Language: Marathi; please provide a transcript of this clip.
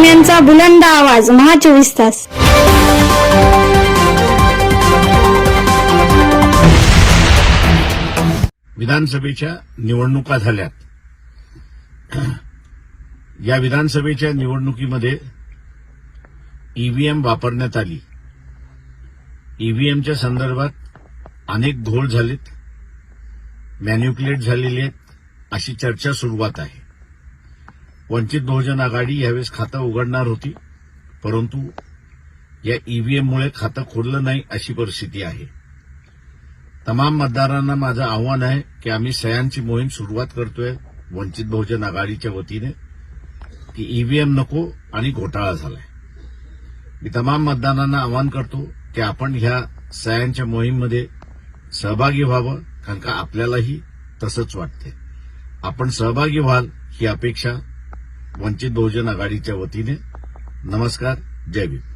बातम्यांचा बुलंद आवाज महा24 तास. विधानसभेच्या निवडणुका झाल्यात. या विधानसभेच्या निवडणुकीमध्ये ईव्हीएम वापरण्यात आली. ईव्हीएमच्या संदर्भात अनेक घोळ झालेत, मॅन्युप्युलेट झालेले आहेत, अशी चर्चा सुरुवात आहे. वंचित बहुजन आघाडी यावेळेस खातं उघडणार होती, परंतु या ईव्हीएममुळे खातं खोललं नाही अशी परिस्थिती आहे. तमाम मतदारांना माझं आव्हान आहे की आम्ही सह्यांची मोहीम सुरुवात करतोय वंचित बहुजन आघाडीच्या वतीने की ईव्हीएम नको आणि घोटाळा झालाय. मी तमाम मतदारांना आवाहन करतो की आपण ह्या सह्यांच्या मोहीममध्ये सहभागी व्हावं, कारण का आपल्यालाही तसंच वाटतंय. आपण सहभागी व्हाल ही अपेक्षा वंचित बहुजन आघाडीच्या वतीने. नमस्कार. जय भीम.